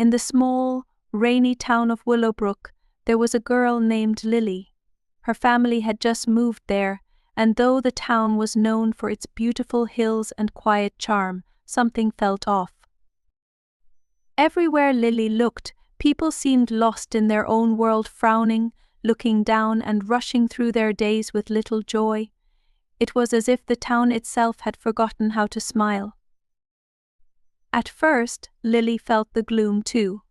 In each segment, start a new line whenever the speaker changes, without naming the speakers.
In the small, rainy town of Willowbrook, there was a girl named Lily. Her family had just moved there, and though the town was known for its beautiful hills and quiet charm, something felt off. Everywhere Lily looked, people seemed lost in their own world, frowning, looking down and rushing through their days with little joy. It was as if the town itself had forgotten how to smile. At first, Lily felt the gloom too.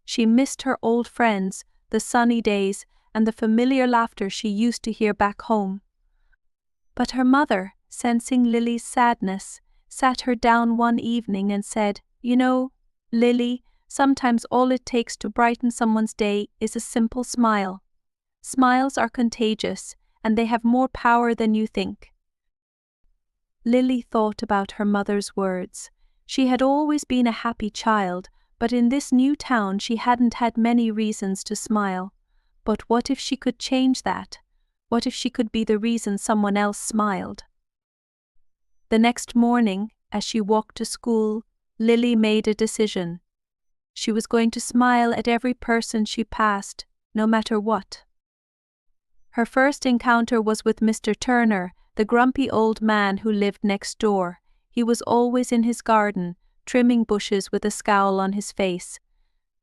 She missed her old friends, the sunny days, and the familiar laughter she used to hear back home. But her mother, sensing Lily's sadness, sat her down one evening and said, "You know, Lily, sometimes all it takes to brighten someone's day is a simple smile. Smiles are contagious, and they have more power than you think." Lily thought about her mother's words. She had always been a happy child, but in this new town she hadn't had many reasons to smile. But what if she could change that? What if she could be the reason someone else smiled? The next morning, as she walked to school, Lily made a decision. She was going to smile at every person she passed, no matter what. Her first encounter was with Mr. Turner, the grumpy old man who lived next door. He was always in his garden, trimming bushes with a scowl on his face.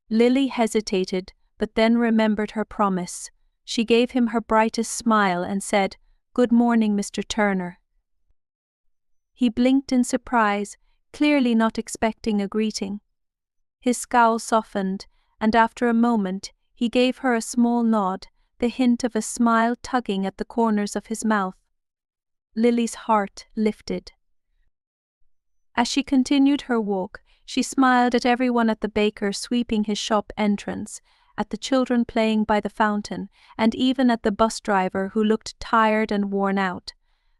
Lily hesitated, but then remembered her promise. She gave him her brightest smile and said, "Good morning, Mr. Turner." He blinked in surprise, clearly not expecting a greeting. His scowl softened, and after a moment he gave her a small nod, the hint of a smile tugging at the corners of his mouth. Lily's heart lifted. As she continued her walk, she smiled at everyone, at the baker sweeping his shop entrance, at the children playing by the fountain, and even at the bus driver who looked tired and worn out.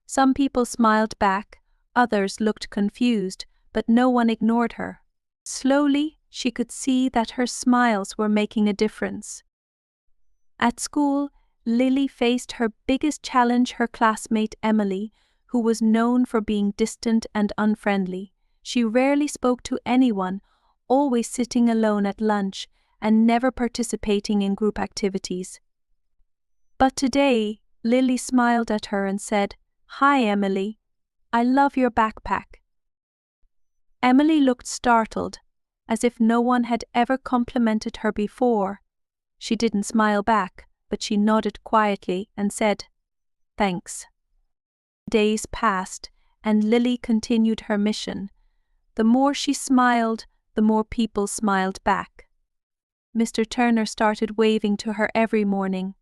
Some people smiled back, others looked confused, but no one ignored her. Slowly, she could see that her smiles were making a difference. At school, Lily faced her biggest challenge, her classmate Emily, who was known for being distant and unfriendly. She rarely spoke to anyone, always sitting alone at lunch and never participating in group activities. But today, Lily smiled at her and said, "Hi, Emily. I love your backpack." Emily looked startled, as if no one had ever complimented her before. She didn't smile back, but she nodded quietly and said, "Thanks." Days passed, and Lily continued her mission. The more she smiled, the more people smiled back. Mr. Turner started waving to her every morning.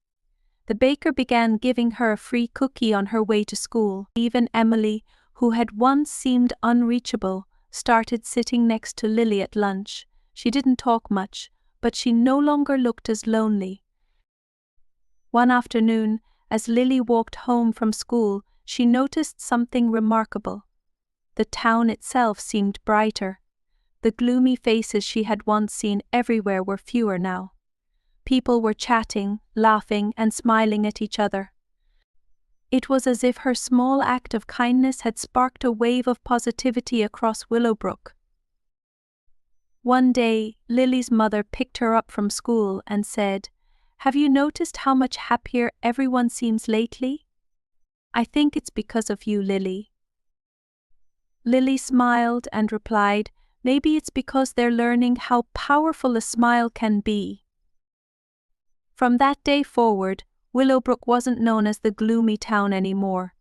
The baker began giving her a free cookie on her way to school. Even Emily, who had once seemed unreachable, started sitting next to Lily at lunch. She didn't talk much, but she no longer looked as lonely. One afternoon, as Lily walked home from school, she noticed something remarkable. The town itself seemed brighter. The gloomy faces she had once seen everywhere were fewer now. People were chatting, laughing, and smiling at each other. It was as if her small act of kindness had sparked a wave of positivity across Willowbrook. One day, Lily's mother picked her up from school and said, "Have you noticed how much happier everyone seems lately? I think it's because of you, Lily." Lily smiled and replied, "Maybe it's because they're learning how powerful a smile can be." From that day forward, Willowbrook wasn't known as the gloomy town anymore.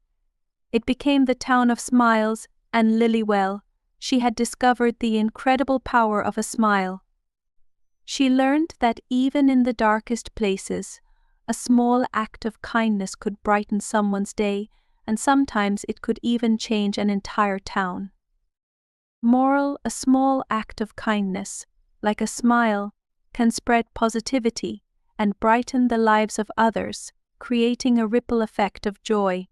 It became the town of smiles, and Lily, well, she had discovered the incredible power of a smile. She learned that even in the darkest places, a small act of kindness could brighten someone's day, and sometimes it could even change an entire town. Moral: a small act of kindness, like a smile, can spread positivity and brighten the lives of others, creating a ripple effect of joy.